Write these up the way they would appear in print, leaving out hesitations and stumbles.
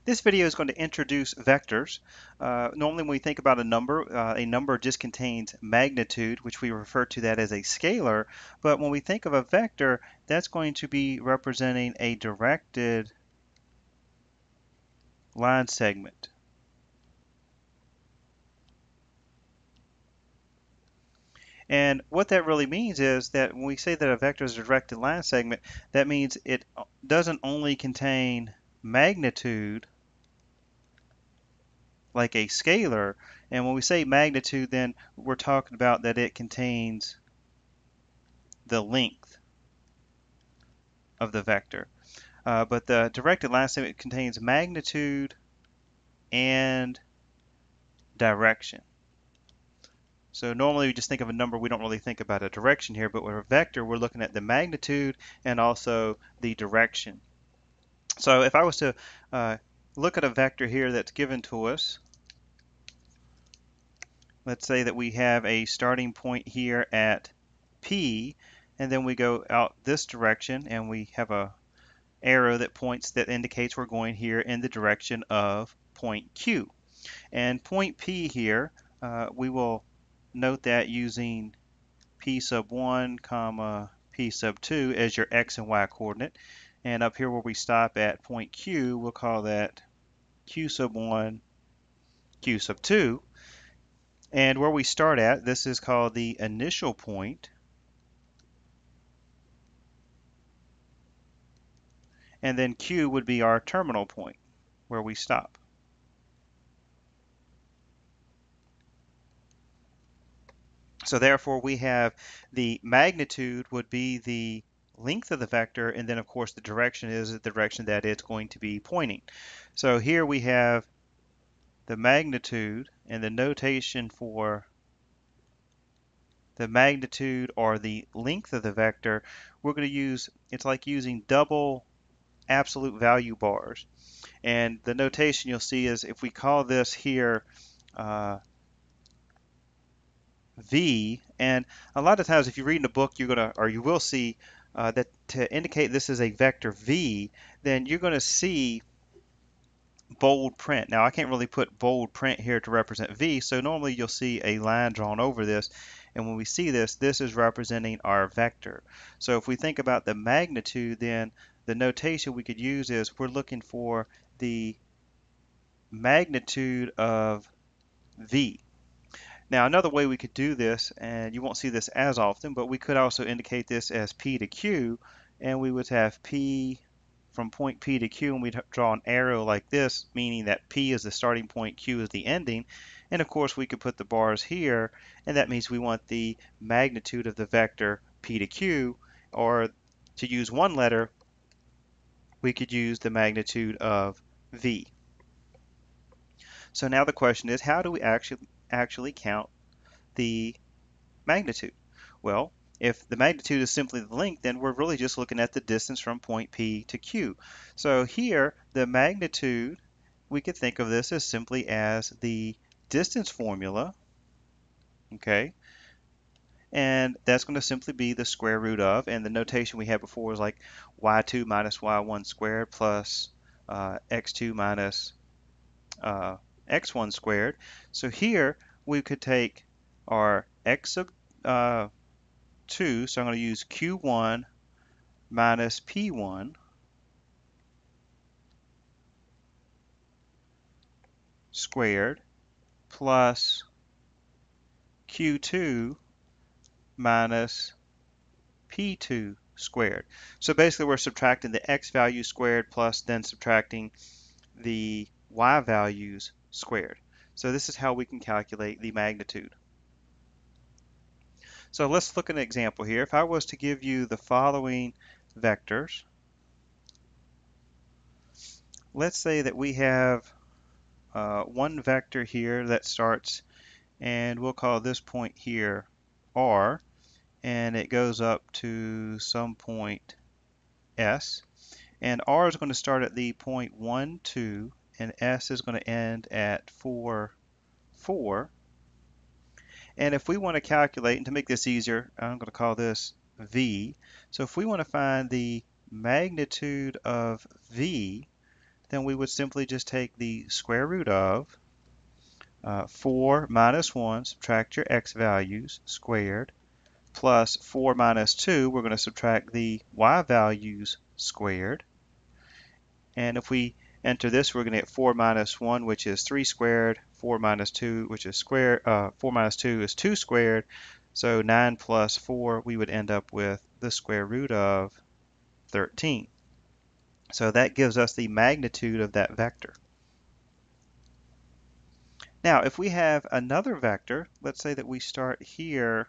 This video is going to introduce vectors. Normally when we think about a number just contains magnitude, which we refer to that as a scalar. But when we think of a vector, that's going to be representing a directed line segment. And what that really means is that when we say that a vector is a directed line segment, that means it doesn't only contain magnitude like a scalar. And when we say magnitude, then we're talking about that it contains the length of the vector. But the directed line segment contains magnitude and direction. So normally we just think of a number, we don't really think about a direction here, but with a vector, we're looking at the magnitude and also the direction. So if I was to look at a vector here that's given to us, let's say that we have a starting point here at P, and then we go out this direction and we have a arrow that indicates we're going here in the direction of point Q. And point P here, we will note that using P sub 1 comma P sub 2 as your X and Y coordinate. And up here where we stop at point Q, we'll call that Q sub 1, Q sub 2. And where we start at, this is called the initial point. And then Q would be our terminal point where we stop. So therefore we have the magnitude would be the length of the vector, and then of course the direction is the direction that it's going to be pointing. So here we have the magnitude, and the notation for the magnitude or the length of the vector, we're going to use, it's like using double absolute value bars. And the notation you'll see is if we call this here V, and a lot of times if you read in a book, you will see that to indicate this is a vector V, then you're going to see bold print. Now I can't really put bold print here to represent V, so normally you'll see a line drawn over this, and when we see this, this is representing our vector. So if we think about the magnitude, then the notation we could use is we're looking for the magnitude of V. Now another way we could do this, and you won't see this as often, but we could also indicate this as P to Q, and we would have P from point P to Q, and we'd draw an arrow like this, meaning that P is the starting point, Q is the ending. And of course we could put the bars here, and that means we want the magnitude of the vector P to Q, or to use one letter, we could use the magnitude of V. So now the question is, how do we actually count the magnitude? Well, if the magnitude is simply the length, then we're really just looking at the distance from point P to Q. So here, the magnitude, we could think of this as simply as the distance formula, okay? And that's going to simply be the square root of, and the notation we had before was like y2 minus y1 squared plus x2 minus x1 squared. So here we could take our x sub 2, so I'm going to use q1 minus p1 squared plus q2 minus p2 squared. So basically we're subtracting the x value squared plus then subtracting the y values squared. So this is how we can calculate the magnitude. So let's look at an example here. If I was to give you the following vectors, let's say that we have one vector here that starts, and we'll call this point here R, and it goes up to some point S, and R is going to start at the point 1, 2, and S is going to end at 4, 4. And if we want to calculate, and to make this easier, I'm going to call this V. So if we want to find the magnitude of V, then we would simply just take the square root of 4 minus 1, subtract your x values, squared, plus 4 minus 2, we're going to subtract the y values squared. And if we enter this, we're going to get 4 minus 1, which is 3 squared, 4 minus 2, which is 4 minus 2 is 2 squared. So 9 plus 4, we would end up with the square root of 13. So that gives us the magnitude of that vector. Now, if we have another vector, let's say that we start here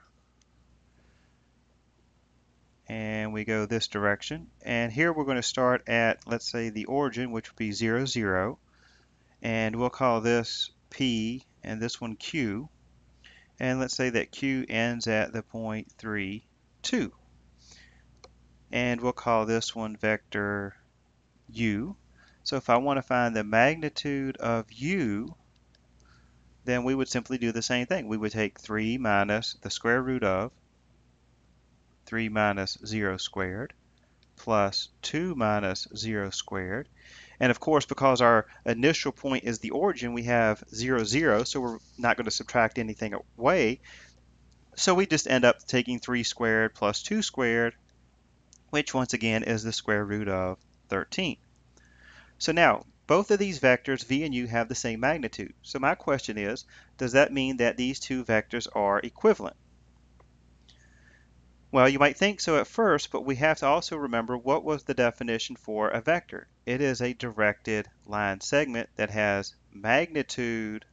and we go this direction. And here we're going to start at, let's say, the origin, which would be 0, 0. And we'll call this P and this one Q. And let's say that Q ends at the point 3, 2. And we'll call this one vector U. So if I want to find the magnitude of U, then we would simply do the same thing. We would take 3 minus the square root of 3 minus 0 squared plus 2 minus 0 squared. And of course, because our initial point is the origin, we have 0, 0, so we're not going to subtract anything away. So we just end up taking 3 squared plus 2 squared, which once again is the square root of 13. So now, both of these vectors, v and u, have the same magnitude. So my question is, does that mean that these two vectors are equivalent? Well, you might think so at first, but we have to also remember what was the definition for a vector. It is a directed line segment that has magnitude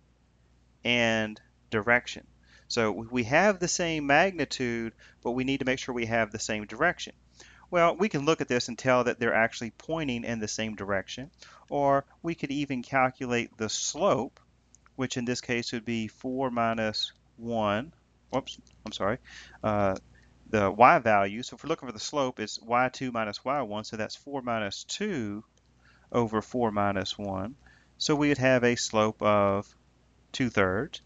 and direction. So we have the same magnitude, but we need to make sure we have the same direction. Well, we can look at this and tell that they're actually pointing in the same direction, or we could even calculate the slope, which in this case would be 4 minus 1. Whoops, I'm sorry. The y value. So if we're looking for the slope, it's y2 minus y1, so that's 4 minus 2 over 4 minus 1. So we would have a slope of 2/3.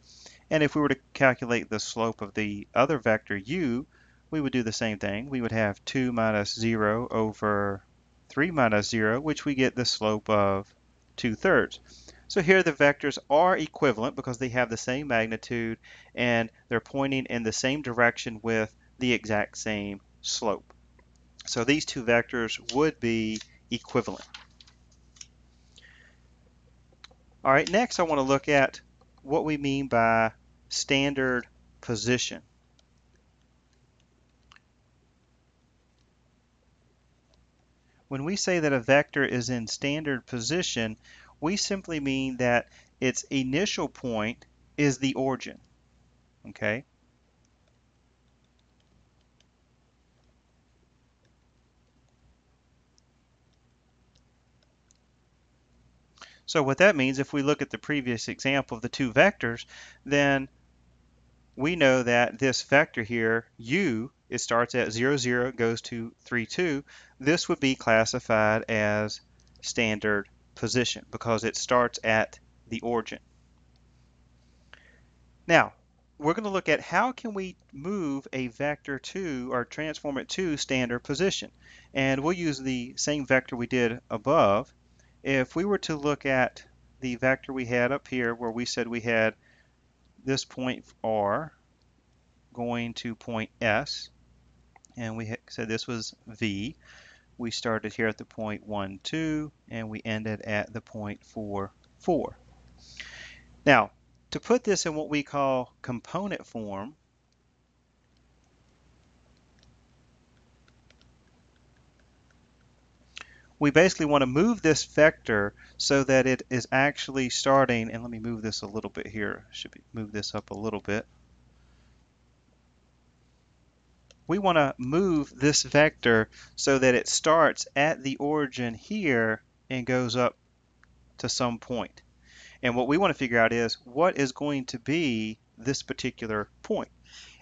And if we were to calculate the slope of the other vector u, we would do the same thing. We would have 2 minus 0 over 3 minus 0, which we get the slope of 2/3. So here the vectors are equivalent because they have the same magnitude and they're pointing in the same direction with the exact same slope. So these two vectors would be equivalent. All right, next I want to look at what we mean by standard position. When we say that a vector is in standard position, we simply mean that its initial point is the origin, okay? So what that means, if we look at the previous example of the two vectors, then we know that this vector here, u, it starts at 0, 0, goes to 3, 2. This would be classified as standard position because it starts at the origin. Now, we're going to look at how can we move a vector to or transform it to standard position. And we'll use the same vector we did above. If we were to look at the vector we had up here where we said we had this point R going to point S, and we said this was V. We started here at the point 1, 2, and we ended at the point 4, 4. Now, to put this in what we call component form, we basically want to move this vector so that it is actually starting, and let me move this a little bit here. Move this up a little bit. We want to move this vector so that it starts at the origin here and goes up to some point. And what we want to figure out is what is going to be this particular point.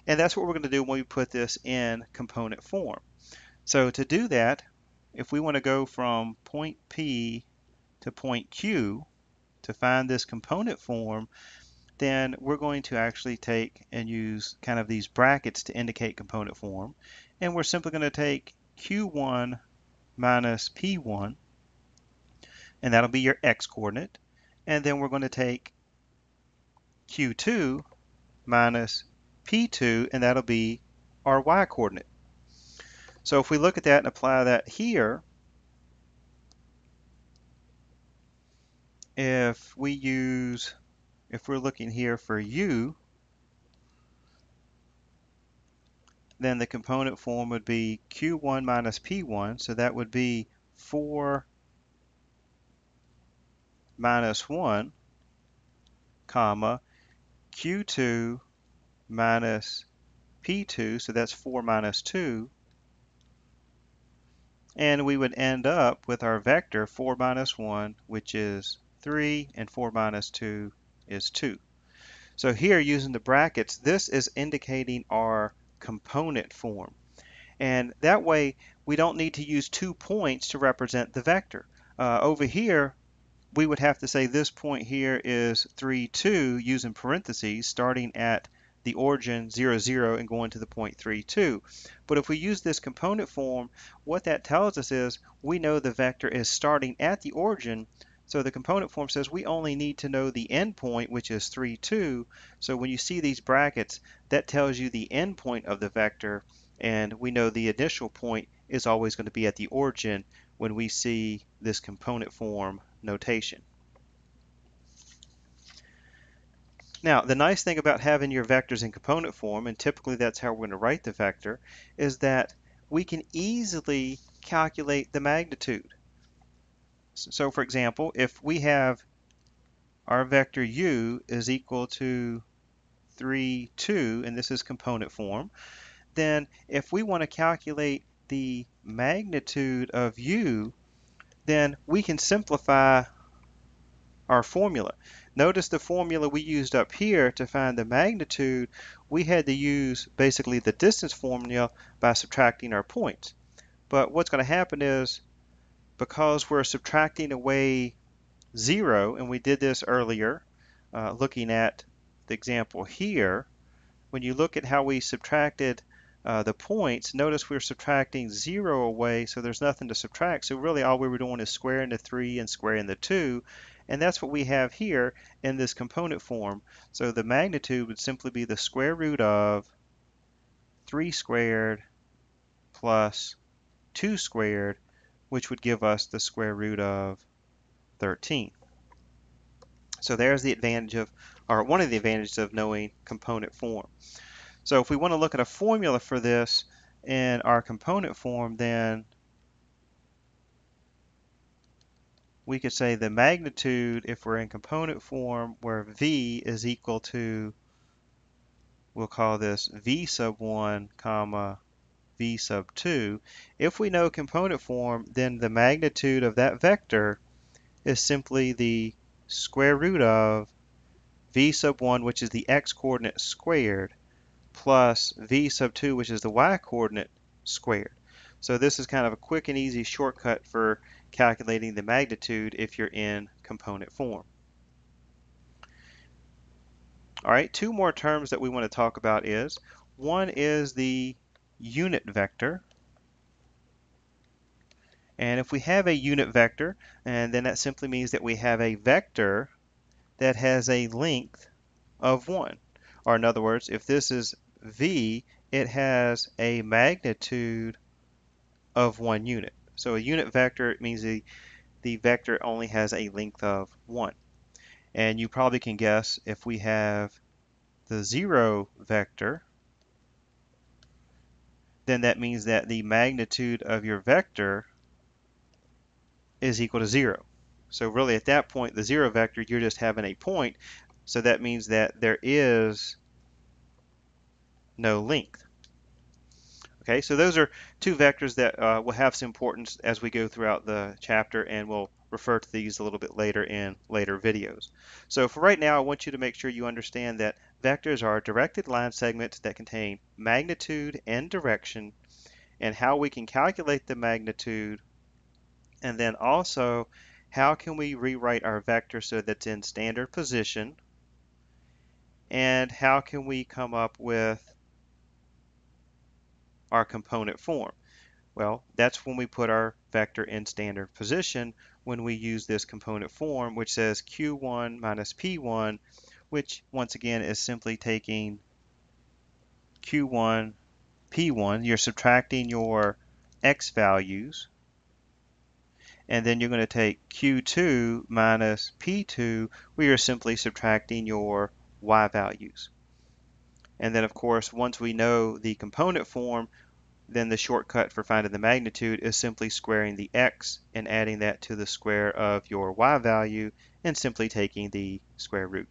And that's what we're going to do when we put this in component form. So to do that, if we want to go from point P to point Q to find this component form, then we're going to actually take and use kind of these brackets to indicate component form. And we're simply going to take Q1 minus P1 and that'll be your x coordinate. And then we're going to take q2 minus p2, and that'll be our y coordinate. So if we look at that and apply that here, if we're looking here for u, then the component form would be q1 minus p1, so that would be 4 minus 1, comma, q2 minus p2, so that's 4 minus 2, and we would end up with our vector 4 minus 1, which is 3, and 4 minus 2 is 2. So here, using the brackets, this is indicating our component form. And that way, we don't need to use 2 points to represent the vector. Over here, we would have to say this point here is 3, 2, using parentheses, starting at the origin 0, 0 and going to the point 3, 2. But if we use this component form, what that tells us is we know the vector is starting at the origin. So the component form says we only need to know the endpoint, which is 3, 2. So when you see these brackets, that tells you the endpoint of the vector, and we know the initial point is always going to be at the origin when we see this component form notation. Now, the nice thing about having your vectors in component form, and typically that's how we're going to write the vector, is that we can easily calculate the magnitude. So for example, if we have our vector u is equal to 3, 2, and this is component form, then if we want to calculate the magnitude of u, then we can simplify our formula. Notice the formula we used up here to find the magnitude, we had to use basically the distance formula by subtracting our points. But what's going to happen is, because we're subtracting away 0, and we did this earlier looking at the example here, when you look at how we subtracted the points, notice we're subtracting 0 away, so there's nothing to subtract. So really all we were doing is squaring the 3 and squaring the 2, and that's what we have here in this component form. So the magnitude would simply be the square root of 3 squared plus 2 squared, which would give us the square root of 13. So there's the advantage of, or one of the advantages of knowing component form. So if we want to look at a formula for this in our component form, then we could say the magnitude, if we're in component form, where v is equal to, we'll call this v sub 1 comma v sub 2. If we know component form, then the magnitude of that vector is simply the square root of v sub 1, which is the x-coordinate squared, plus v sub 2, which is the y-coordinate squared. So this is kind of a quick and easy shortcut for calculating the magnitude if you're in component form. All right, 2 more terms that we want to talk about is, one is the unit vector. And if we have a unit vector, and then that simply means that we have a vector that has a length of 1. Or in other words, if this is v, it has a magnitude of 1 unit. So a unit vector means the vector only has a length of 1. And you probably can guess, if we have the 0 vector, then that means that the magnitude of your vector is equal to 0. So really at that point, the 0 vector, you're just having a point, so that means that there is no length. Okay, so those are 2 vectors that will have some importance as we go throughout the chapter, and we'll refer to these a little bit later in later videos. So for right now, I want you to make sure you understand that vectors are directed line segments that contain magnitude and direction, and how we can calculate the magnitude, and then also how can we rewrite our vector so that's in standard position, and how can we come up with our component form. Well, that's when we put our vector in standard position, when we use this component form, which says Q1 minus P1, which once again is simply taking Q1, P1, you're subtracting your X values, and then you're going to take Q2 minus P2, where you're simply subtracting your Y values. And then of course, once we know the component form, then the shortcut for finding the magnitude is simply squaring the X and adding that to the square of your Y value and simply taking the square root.